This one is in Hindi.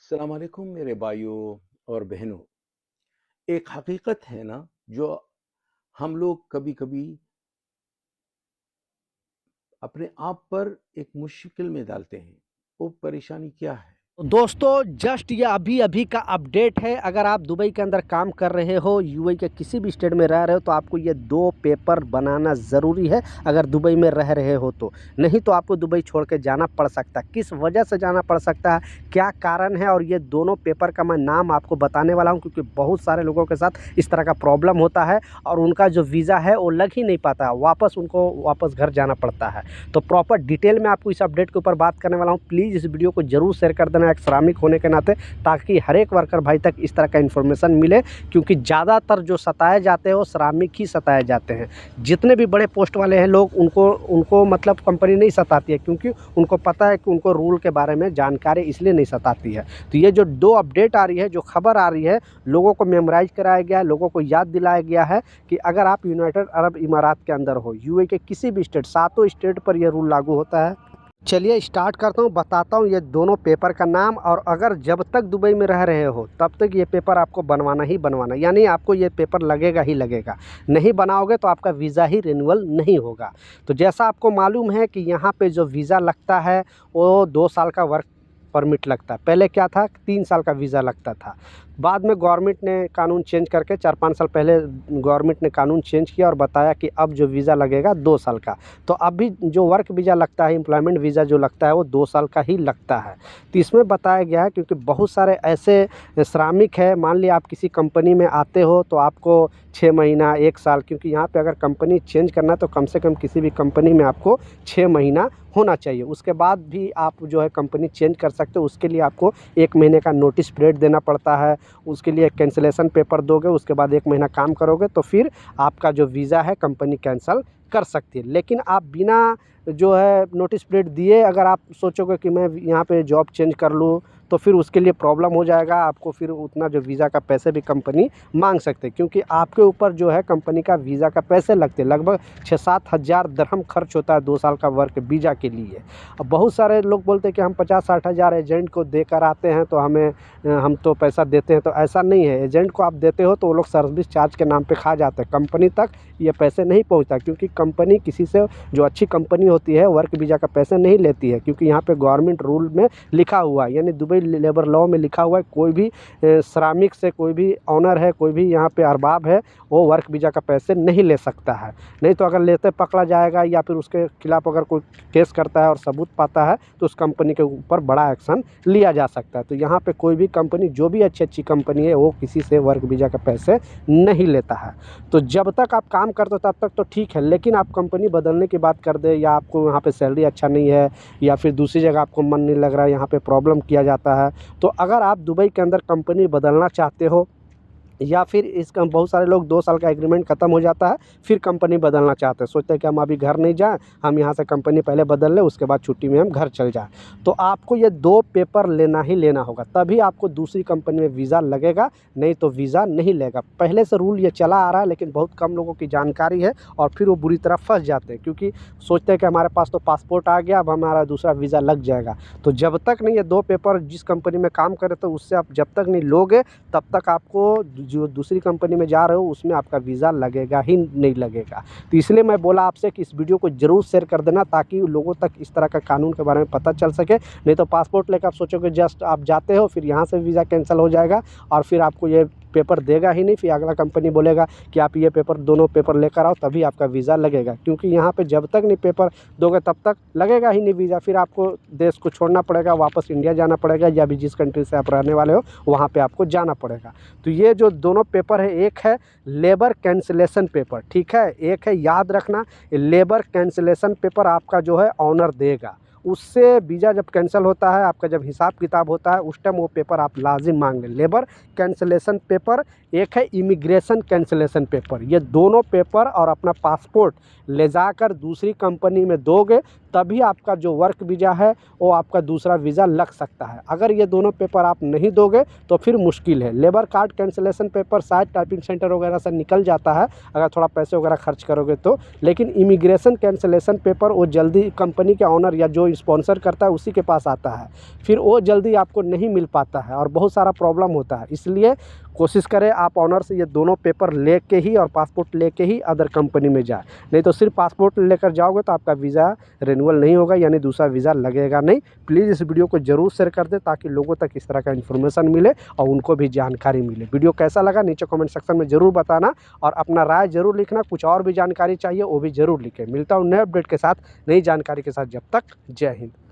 अस्सलाम वालेकुम मेरे भाइयों और बहनों। एक हकीकत है ना, जो हम लोग कभी-कभी अपने आप पर एक मुश्किल में डालते हैं। वो परेशानी क्या है? तो दोस्तों जस्ट ये अभी अभी का अपडेट है। अगर आप दुबई के अंदर काम कर रहे हो, यूएई के किसी भी स्टेट में रह रहे हो, तो आपको ये 2 पेपर बनाना ज़रूरी है अगर दुबई में रह रहे हो तो। नहीं तो आपको दुबई छोड़ के जाना पड़ सकता है। किस वजह से जाना पड़ सकता है, क्या कारण है, और ये दोनों पेपर का मैं नाम आपको बताने वाला हूँ, क्योंकि बहुत सारे लोगों के साथ इस तरह का प्रॉब्लम होता है और उनका जो वीज़ा है वो लग ही नहीं पाता, उनको वापस घर जाना पड़ता है। तो प्रॉपर डिटेल में आपको इस अपडेट के ऊपर बात करने वाला हूँ। प्लीज़ इस वीडियो को ज़रूर शेयर कर देना एक श्रमिक होने के नाते, ताकि हर एक वर्कर भाई तक इस तरह का इन्फॉर्मेशन मिले, क्योंकि ज़्यादातर जो सताए जाते हैं वो श्रमिक ही सताए जाते हैं। जितने भी बड़े पोस्ट वाले हैं लोग, उनको उनको मतलब कंपनी नहीं सताती है, क्योंकि उनको पता है कि उनको रूल के बारे में जानकारी इसलिए नहीं सताती है। तो ये जो 2 अपडेट आ रही है, जो खबर आ रही है, लोगों को मेमोराइज़ कराया गया है, लोगों को याद दिलाया गया है कि अगर आप यूनाइटेड अरब इमारात के अंदर हो, यूएई के किसी भी स्टेट, 7 स्टेट पर यह रूल लागू होता है। चलिए स्टार्ट करता हूँ, बताता हूँ ये दोनों पेपर का नाम। और अगर जब तक दुबई में रह रहे हो तब तक ये पेपर आपको बनवाना ही बनवाना, यानी आपको ये पेपर लगेगा ही लगेगा। नहीं बनाओगे तो आपका वीज़ा ही रिन्यूअल नहीं होगा। तो जैसा आपको मालूम है कि यहाँ पे जो वीज़ा लगता है वो 2 साल का वर्क परमिट लगता है। पहले क्या था, 3 साल का वीज़ा लगता था। बाद में गवर्नमेंट ने कानून चेंज करके 4-5 साल पहले गवर्नमेंट ने कानून चेंज किया और बताया कि अब जो वीज़ा लगेगा 2 साल का। तो अभी जो वर्क वीज़ा लगता है, एम्प्लॉयमेंट वीज़ा जो लगता है, वो 2 साल का ही लगता है। तो इसमें बताया गया है, क्योंकि बहुत सारे ऐसे श्रमिक हैं, मान लिया आप किसी कंपनी में आते हो तो आपको 6 महीना 1 साल, क्योंकि यहाँ पे अगर कंपनी चेंज करना है तो कम से कम किसी भी कंपनी में आपको 6 महीना होना चाहिए। उसके बाद भी आप जो है कंपनी चेंज कर सकते हो। उसके लिए आपको 1 महीने का नोटिस पीरियड देना पड़ता है। उसके लिए कैंसिलेशन पेपर दोगे, उसके बाद 1 महीना काम करोगे तो फिर आपका जो वीज़ा है कंपनी कैंसल कर सकती है। लेकिन आप बिना जो है नोटिस पीरियड दिए अगर आप सोचोगे कि मैं यहाँ पे जॉब चेंज कर लूँ, तो फिर उसके लिए प्रॉब्लम हो जाएगा। आपको फिर उतना जो वीज़ा का पैसे भी कंपनी मांग सकते हैं, क्योंकि आपके ऊपर जो है कंपनी का वीज़ा का पैसे लगते हैं। लगभग 6-7 हज़ार दिरहम खर्च होता है 2 साल का वर्क वीज़ा के लिए। अब बहुत सारे लोग बोलते हैं कि हम 50-60 हज़ार एजेंट को देकर आते हैं तो हमें हम तो पैसा देते हैं। तो ऐसा नहीं है, एजेंट को आप देते हो तो वो लोग सर्विस चार्ज के नाम पे खा जाते हैं। कंपनी तक ये पैसे नहीं पहुंचता, क्योंकि कंपनी किसी से, जो अच्छी कंपनी होती है, वर्क वीज़ा का पैसे नहीं लेती है, क्योंकि यहाँ पे गवर्नमेंट रूल में लिखा हुआ है, यानी दुबई लेबर लॉ में लिखा हुआ है, कोई भी श्रमिक से, कोई भी ऑनर है, कोई भी यहाँ पे अरबाब है, वो वर्क वीज़ा का पैसे नहीं ले सकता है। नहीं तो अगर लेते पकड़ा जाएगा या फिर उसके खिलाफ़ अगर कोई केस करता है और सबूत पाता है तो उस कंपनी के ऊपर बड़ा एक्शन लिया जा सकता है। तो यहाँ पे कोई भी कंपनी, जो भी अच्छी कंपनी है, वो किसी से वर्क वीज़ा का पैसे नहीं लेता है। तो जब तक आप काम करते हो तब तक तो ठीक है, लेकिन आप कंपनी बदलने की बात कर दे, या आपको यहाँ पे सैलरी अच्छा नहीं है, या फिर दूसरी जगह आपको मन नहीं लग रहा है, यहाँ पे प्रॉब्लम किया जाता है, तो अगर आप दुबई के अंदर कंपनी बदलना चाहते हो, या फिर इसका बहुत सारे लोग 2 साल का एग्रीमेंट ख़त्म हो जाता है फिर कंपनी बदलना चाहते हैं, सोचते हैं कि हम अभी घर नहीं जाएं, हम यहाँ से कंपनी पहले बदल लें, उसके बाद छुट्टी में हम घर चल जाएं। तो आपको ये 2 पेपर लेना ही लेना होगा, तभी आपको दूसरी कंपनी में वीज़ा लगेगा, नहीं तो वीज़ा नहीं लेगा। पहले से रूल ये चला आ रहा है, लेकिन बहुत कम लोगों की जानकारी है और फिर वो बुरी तरह फंस जाते हैं, क्योंकि सोचते हैं कि हमारे पास तो पासपोर्ट आ गया, अब हमारा दूसरा वीज़ा लग जाएगा। तो जब तक नहीं ये 2 पेपर जिस कंपनी में काम करे, तो उससे आप जब तक नहीं लोगे तब तक आपको जो दूसरी कंपनी में जा रहे हो उसमें आपका वीज़ा लगेगा ही नहीं लगेगा। तो इसलिए मैं बोला आपसे कि इस वीडियो को ज़रूर शेयर कर देना, ताकि लोगों तक इस तरह का कानून के बारे में पता चल सके। नहीं तो पासपोर्ट लेकर आप सोचोगे जस्ट आप जाते हो, फिर यहाँ से वीज़ा कैंसिल हो जाएगा और फिर आपको ये पेपर देगा ही नहीं। फिर अगला कंपनी बोलेगा कि आप ये पेपर, दोनों पेपर लेकर आओ, तभी आपका वीज़ा लगेगा, क्योंकि यहाँ पे जब तक नहीं पेपर दोगे तब तक लगेगा ही नहीं वीज़ा। फिर आपको देश को छोड़ना पड़ेगा, वापस इंडिया जाना पड़ेगा, या भी जिस कंट्री से आप रहने वाले हो वहाँ पे आपको जाना पड़ेगा। तो ये जो दोनों पेपर है, एक है लेबर कैंसिलेशन पेपर, ठीक है, एक है, याद रखना, लेबर कैंसिलेशन पेपर आपका जो है ऑनर देगा। उससे वीज़ा जब कैंसिल होता है, आपका जब हिसाब किताब होता है, उस टाइम वो पेपर आप लाजिम मांग लें, लेबर कैंसिलेशन पेपर। एक है इमिग्रेशन कैंसिलेशन पेपर। ये दोनों पेपर और अपना पासपोर्ट ले जाकर दूसरी कंपनी में दोगे तभी आपका जो वर्क वीज़ा है वो आपका दूसरा वीज़ा लग सकता है। अगर ये दोनों पेपर आप नहीं दोगे तो फिर मुश्किल है। लेबर कार्ड कैंसिलेशन पेपर शायद टाइपिंग सेंटर वगैरह से निकल जाता है अगर थोड़ा पैसे वगैरह खर्च करोगे तो, लेकिन इमिग्रेशन कैंसिलेशन पेपर वो जल्दी कंपनी के ऑनर या जो स्पॉन्सर करता है उसी के पास आता है, फिर वो जल्दी आपको नहीं मिल पाता है और बहुत सारा प्रॉब्लम होता है। इसलिए कोशिश करें आप ऑनर से ये दोनों पेपर लेके ही और पासपोर्ट लेके ही अदर कंपनी में जाए, नहीं तो सिर्फ पासपोर्ट लेकर जाओगे तो आपका वीज़ा रिन्यूअल नहीं होगा, यानी दूसरा वीज़ा लगेगा नहीं। प्लीज़ इस वीडियो को ज़रूर शेयर कर दें ताकि लोगों तक इस तरह का इन्फॉर्मेशन मिले और उनको भी जानकारी मिले। वीडियो कैसा लगा नीचे कमेंट सेक्शन में ज़रूर बताना और अपना राय ज़रूर लिखना। कुछ और भी जानकारी चाहिए वो भी ज़रूर लिखें। मिलता हूँ नए अपडेट के साथ, नई जानकारी के साथ। जब तक जय हिंद।